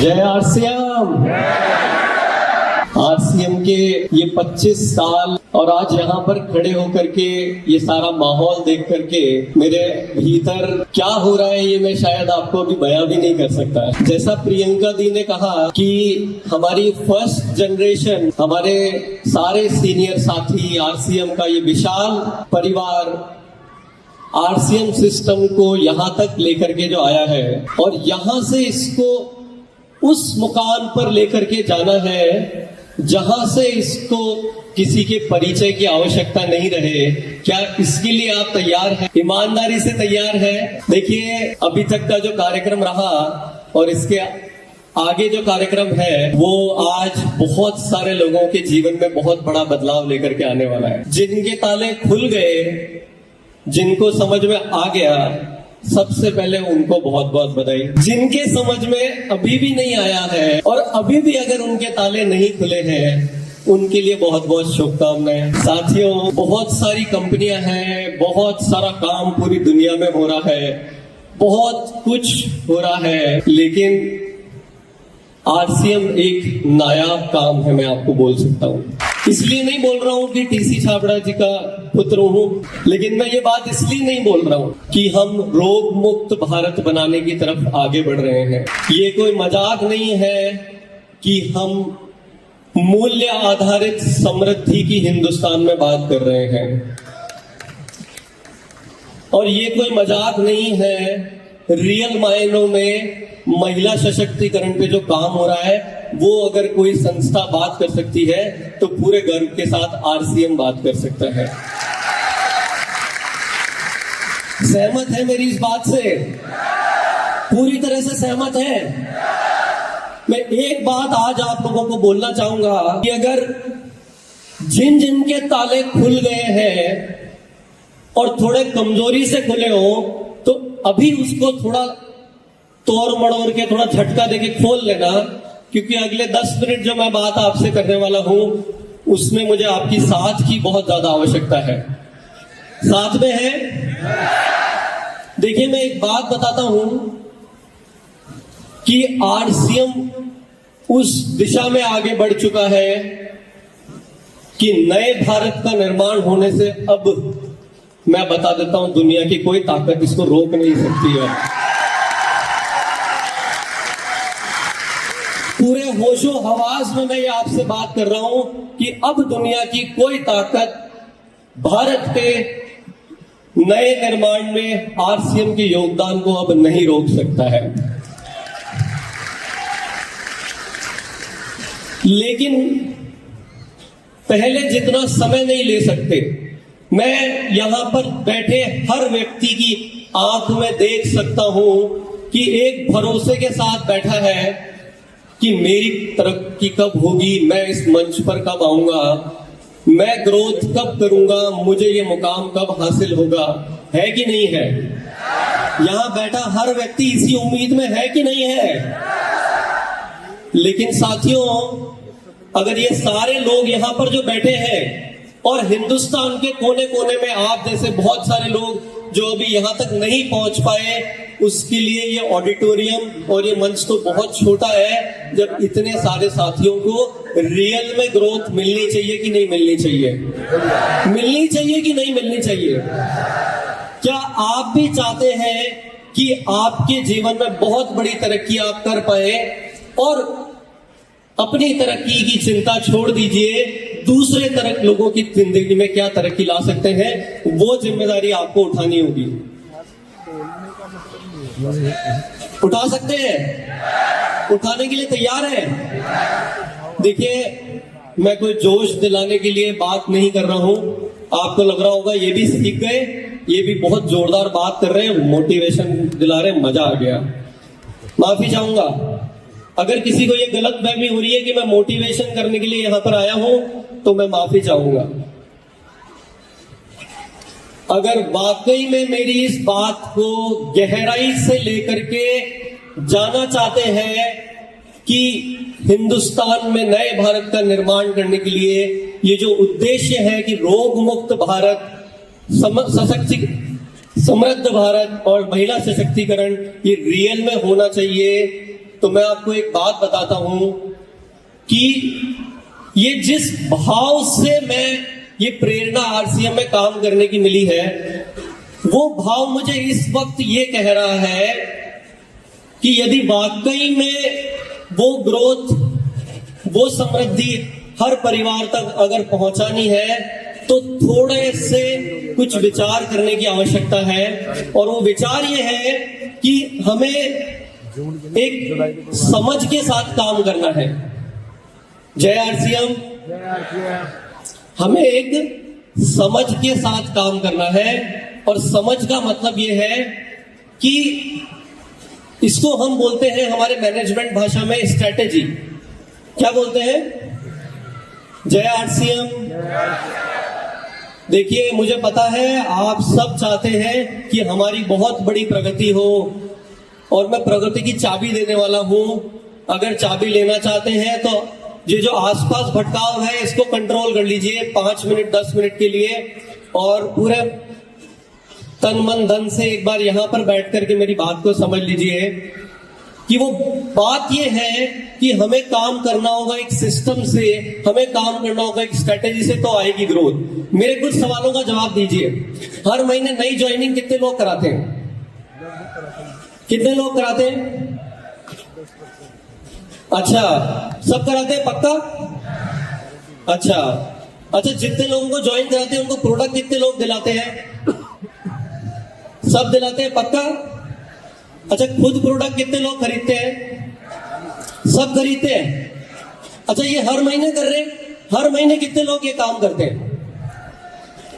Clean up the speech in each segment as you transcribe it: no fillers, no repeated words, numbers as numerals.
जय RCM. RCM के ये 25 साल और आज यहाँ पर खड़े होकर के ये सारा माहौल देख करके मेरे भीतर क्या हो रहा है ये मैं शायद आपको अभी बयां भी नहीं कर सकता। जैसा प्रियंका दी ने कहा कि हमारी फर्स्ट जनरेशन, हमारे सारे सीनियर साथी, आरसीएम का ये विशाल परिवार आरसीएम सिस्टम को यहाँ तक लेकर के जो आया है और यहाँ से इसको उस मुकाम पर लेकर के जाना है जहां से इसको किसी के परिचय की आवश्यकता नहीं रहे। क्या इसके लिए आप तैयार हैं? ईमानदारी से तैयार हैं? देखिए, अभी तक का जो कार्यक्रम रहा और इसके आगे जो कार्यक्रम है वो आज बहुत सारे लोगों के जीवन में बहुत बड़ा बदलाव लेकर के आने वाला है। जिनके ताले खुल गए, जिनको समझ में आ गया, सबसे पहले उनको बहुत बहुत बधाई। जिनके समझ में अभी भी नहीं आया है और अभी भी अगर उनके ताले नहीं खुले हैं, उनके लिए बहुत बहुत शुभकामनाएं। साथियों, बहुत सारी कंपनियां हैं, बहुत सारा काम पूरी दुनिया में हो रहा है, बहुत कुछ हो रहा है, लेकिन आरसीएम एक नायाब काम है, मैं आपको बोल सकता हूँ। इसलिए नहीं बोल रहा हूँ कि टीसी छाबड़ा जी का पुत्र हूँ, लेकिन मैं ये बात इसलिए नहीं बोल रहा हूँ कि हम रोग मुक्त भारत बनाने की तरफ आगे बढ़ रहे हैं। ये कोई मजाक नहीं है कि हम मूल्य आधारित समृद्धि की हिंदुस्तान में बात कर रहे हैं, और ये कोई मजाक नहीं है। रियल मायनों में महिला सशक्तिकरण पे जो काम हो रहा है वो अगर कोई संस्था बात कर सकती है तो पूरे गर्व के साथ आरसीएम बात कर सकता है। सहमत है मेरी इस बात से? पूरी तरह से सहमत है। मैं एक बात आज आप लोगों को बोलना चाहूंगा कि अगर जिन जिन के ताले खुल गए हैं और थोड़े कमजोरी से खुले हो तो अभी उसको थोड़ा तोड़ मड़ोड़ के, थोड़ा झटका देके खोल लेना, क्योंकि अगले 10 मिनट जो मैं बात आपसे करने वाला हूं उसमें मुझे आपकी साथ की बहुत ज्यादा आवश्यकता है। साथ में है? देखिए, मैं एक बात बताता हूं कि आरसीएम उस दिशा में आगे बढ़ चुका है कि नए भारत का निर्माण होने से अब मैं बता देता हूं, दुनिया की कोई ताकत इसको रोक नहीं सकती है। पूरे होशो हवास में मैं ये आपसे बात कर रहा हूं कि अब दुनिया की कोई ताकत भारत के नए निर्माण में आरसीएम के योगदान को अब नहीं रोक सकता है। लेकिन पहले जितना समय नहीं ले सकते। मैं यहां पर बैठे हर व्यक्ति की आंख में देख सकता हूं कि एक भरोसे के साथ बैठा है कि मेरी तरक्की कब होगी, मैं इस मंच पर कब आऊंगा, मैं ग्रोथ कब करूंगा, मुझे ये मुकाम कब हासिल होगा। है कि नहीं है? यहां बैठा हर व्यक्ति इसी उम्मीद में है कि नहीं है? लेकिन साथियों, अगर ये सारे लोग यहां पर जो बैठे हैं और हिंदुस्तान के कोने कोने में आप जैसे बहुत सारे लोग जो अभी यहां तक नहीं पहुंच पाए, उसके लिए ये ऑडिटोरियम और ये मंच तो बहुत छोटा है। जब इतने सारे साथियों को रियल में ग्रोथ मिलनी चाहिए कि नहीं मिलनी चाहिए? मिलनी चाहिए कि नहीं मिलनी चाहिए? क्या आप भी चाहते हैं कि आपके जीवन में बहुत बड़ी तरक्की आप कर पाए और अपनी तरक्की की चिंता छोड़ दीजिए, दूसरे तरह लोगों की जिंदगी में क्या तरक्की ला सकते हैं वो जिम्मेदारी आपको उठानी होगी। उठा सकते हैं? उठाने के लिए तैयार है? देखिए, मैं कोई जोश दिलाने के लिए बात नहीं कर रहा हूं। आपको लग रहा होगा ये भी सीख गए, ये भी बहुत जोरदार बात कर रहे हैं, मोटिवेशन दिला रहे हैं, मजा आ गया। माफी चाहूंगा अगर किसी को ये गलत फहमी हो रही है कि मैं मोटिवेशन करने के लिए यहां पर आया हूं, तो मैं माफी चाहूंगा। अगर वाकई में मेरी इस बात को गहराई से लेकर के जाना चाहते हैं कि हिंदुस्तान में नए भारत का निर्माण करने के लिए ये जो उद्देश्य है कि रोग मुक्त भारत, समृद्ध भारत और महिला सशक्तिकरण ये रियल में होना चाहिए, तो मैं आपको एक बात बताता हूं कि ये जिस भाव से मैं ये प्रेरणा आरसीएम में काम करने की मिली है, वो भाव मुझे इस वक्त ये कह रहा है कि यदि वाकई में वो ग्रोथ, वो समृद्धि हर परिवार तक अगर पहुंचानी है तो थोड़े से कुछ विचार करने की आवश्यकता है। और वो विचार ये है कि हमें एक समझ के साथ काम करना है। जय आरसीएम। हमें एक समझ के साथ काम करना है, और समझ का मतलब ये है कि इसको हम बोलते हैं हमारे मैनेजमेंट भाषा में स्ट्रेटेजी। क्या बोलते हैं? जय आरसीएम। देखिए, मुझे पता है आप सब चाहते हैं कि हमारी बहुत बड़ी प्रगति हो, और मैं प्रगति की चाबी देने वाला हूं। अगर चाबी लेना चाहते हैं तो ये जो आसपास भटकाव है इसको कंट्रोल कर लीजिए 5 मिनट 10 मिनट के लिए, और पूरे तन मन धन से एक बार यहां पर बैठ करके मेरी बात को समझ लीजिए कि वो बात ये है कि हमें काम करना होगा एक सिस्टम से, हमें काम करना होगा एक स्ट्रेटेजी से, तो आएगी ग्रोथ। मेरे कुछ सवालों का जवाब दीजिए। हर महीने नई ज्वाइनिंग कितने लोग कराते हैं? कितने लोग कराते हैं? अच्छा, सब कराते हैं? पक्का? अच्छा, जितने लोगों को ज्वाइन कराते हैं उनको प्रोडक्ट कितने लोग दिलाते हैं? सब दिलाते हैं? पक्का? अच्छा, खुद प्रोडक्ट कितने लोग खरीदते हैं? सब खरीदते हैं। अच्छा, ये हर महीने कर रहे हैं? हर महीने कितने लोग ये काम करते हैं?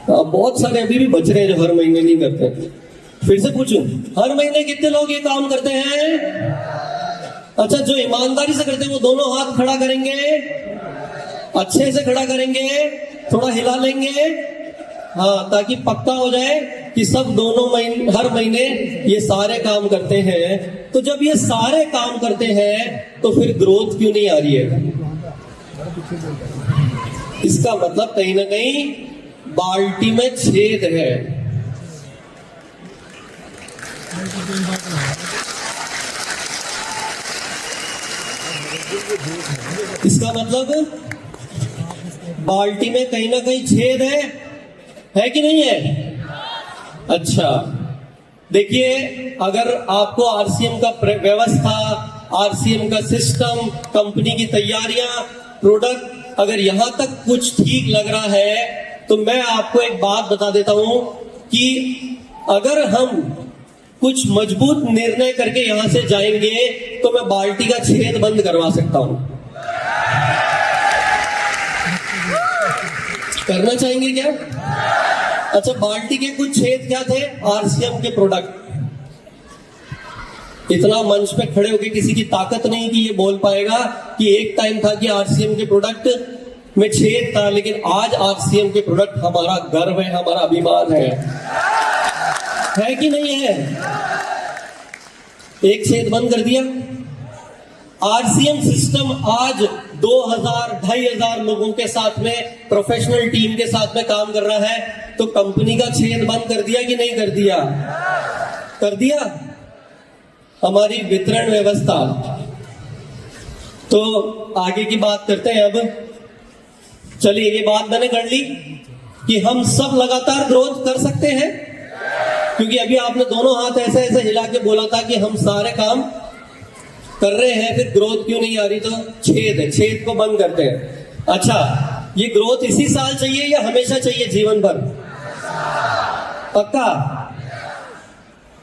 बहुत सारे अभी भी बच रहे हैं जो हर महीने नहीं करते। फिर से पूछूं, हर महीने कितने लोग ये काम करते हैं? अच्छा, जो ईमानदारी से करते हैं वो दोनों हाथ खड़ा करेंगे, अच्छे से खड़ा करेंगे, थोड़ा हिला लेंगे, हाँ, ताकि पक्का हो जाए कि सब दोनों महीने, हर महीने ये सारे काम करते हैं। तो जब ये सारे काम करते हैं तो फिर ग्रोथ क्यों नहीं आ रही है? इसका मतलब कहीं ना कहीं बाल्टी में छेद है। इसका मतलब बाल्टी में कहीं ना कहीं छेद है कि नहीं है? अच्छा, देखिए, अगर आपको आरसीएम का व्यवस्था, आरसीएम का सिस्टम, कंपनी की तैयारियां, प्रोडक्ट, अगर यहां तक कुछ ठीक लग रहा है तो मैं आपको एक बात बता देता हूं कि अगर हम कुछ मजबूत निर्णय करके यहां से जाएंगे तो मैं बाल्टी का छेद बंद करवा सकता हूं। करना चाहेंगे क्या? अच्छा, बाल्टी के कुछ छेद क्या थे? आरसीएम के प्रोडक्ट। इतना मंच पे खड़े होकर किसी की ताकत नहीं कि ये बोल पाएगा कि एक टाइम था कि आरसीएम के प्रोडक्ट में छेद था, लेकिन आज आरसीएम के प्रोडक्ट हमारा गर्व है, हमारा अभिमान है कि नहीं है? एक छेद बंद कर दिया। आरसीएम सिस्टम आज 2000-2500 लोगों के साथ में, प्रोफेशनल टीम के साथ में काम कर रहा है। तो कंपनी का छेद बंद कर दिया कि नहीं कर दिया? कर दिया। हमारी वितरण व्यवस्था, तो आगे की बात करते हैं। अब चलिए, ये बात मैंने कर ली कि हम सब लगातार ग्रोथ कर सकते हैं, क्योंकि अभी आपने दोनों हाथ ऐसे ऐसे हिला के बोला था कि हम सारे काम कर रहे हैं, फिर ग्रोथ क्यों नहीं आ रही? तो छेद है, छेद को बंद करते हैं। अच्छा, ये ग्रोथ इसी साल चाहिए या हमेशा चाहिए, जीवन भर? पक्का?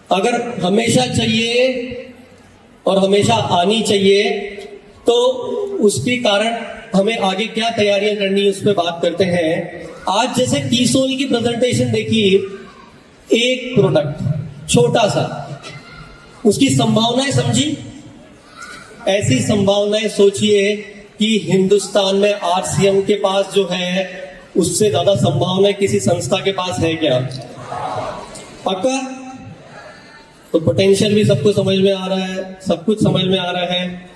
अगर हमेशा चाहिए और हमेशा आनी चाहिए तो उसके कारण हमें आगे क्या तैयारियां करनी है उस पर बात करते हैं। आज जैसे कीसोल की प्रेजेंटेशन देखी, एक प्रोडक्ट छोटा सा, उसकी संभावनाएं समझी। ऐसी संभावनाएं सोचिए कि हिंदुस्तान में आरसीएम के पास जो है उससे ज्यादा संभावनाएं किसी संस्था के पास है क्या? पक्का? तो पोटेंशियल भी सबको समझ में आ रहा है, सब कुछ समझ में आ रहा है।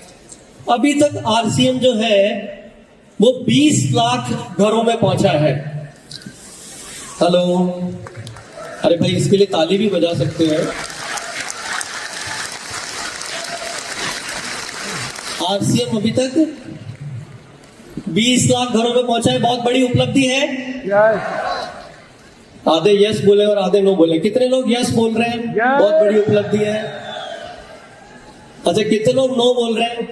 अभी तक आरसीएम जो है वो 20 लाख घरों में पहुंचा है। हेलो, अरे भाई, इसके लिए ताली भी बजा सकते हैं। आरसीएम अभी तक 20 लाख घरों में पहुंचा है, बहुत बड़ी उपलब्धि है। आधे यस बोले और आधे नो बोले। कितने लोग यस बोल रहे हैं? बहुत बड़ी उपलब्धि है। अच्छा, कितने लोग नो बोल रहे हैं?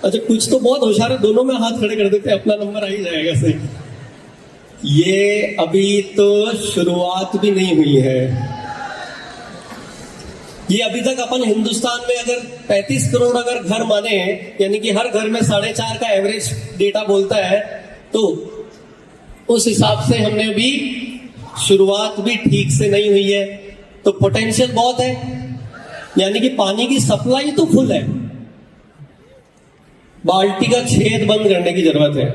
अच्छा, कुछ तो बहुत होशियार है, दोनों में हाथ खड़े कर देते हैं, अपना नंबर आ ही जाएगा सही। ये अभी तो शुरुआत भी नहीं हुई है। ये अभी तक अपन हिंदुस्तान में अगर 35 करोड़ अगर घर माने, यानी कि हर घर में 4.5 का एवरेज डेटा बोलता है, तो उस हिसाब से हमने अभी शुरुआत भी ठीक से नहीं हुई है। तो पोटेंशियल बहुत है, यानी कि पानी की सप्लाई तो फुल है, बाल्टी का छेद बंद करने की जरूरत है।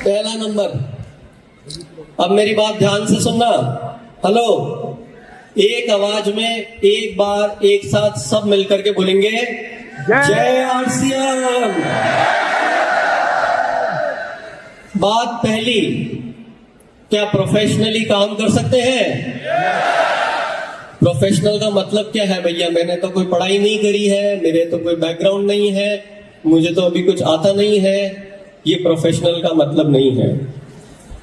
पहला नंबर, अब मेरी बात ध्यान से सुनना। हेलो, एक आवाज में एक बार एक साथ सब मिलकर के बोलेंगे, जय आरसीएम। बात पहली, क्या प्रोफेशनली काम कर सकते हैं? प्रोफेशनल का मतलब क्या है भैया? मैंने तो कोई पढ़ाई नहीं करी है, मेरे तो कोई बैकग्राउंड नहीं है, मुझे तो अभी कुछ आता नहीं है। ये प्रोफेशनल का मतलब नहीं है।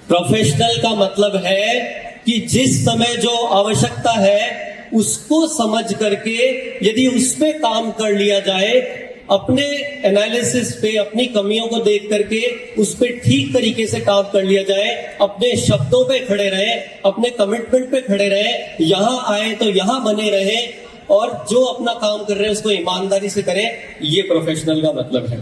प्रोफेशनल का मतलब है कि जिस समय जो आवश्यकता है उसको समझ करके यदि उस पे काम कर लिया जाए, अपने एनालिसिस पे अपनी कमियों को देख करके उस पे ठीक तरीके से काम कर लिया जाए, अपने शब्दों पे खड़े रहे, अपने कमिटमेंट पे खड़े रहे, यहां आए तो यहां बने रहे, और जो अपना काम कर रहे हैं उसको ईमानदारी से करें। ये प्रोफेशनल का मतलब है।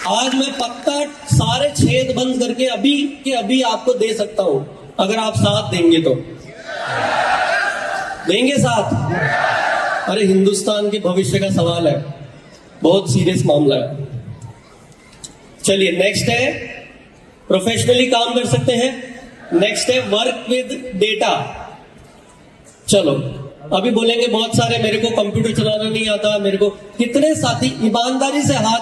आज मैं पक्का सारे छेद बंद करके अभी के अभी आपको दे सकता हूं, अगर आप साथ देंगे तो। देंगे साथ? अरे हिंदुस्तान के भविष्य का सवाल है, बहुत सीरियस मामला है। चलिए, नेक्स्ट है प्रोफेशनली काम कर सकते हैं। नेक्स्ट है वर्क विद डेटा। चलो, अभी बोलेंगे बहुत सारे, मेरे को कंप्यूटर चलाना नहीं आता, मेरे को। कितने साथी ईमानदारी से हाथ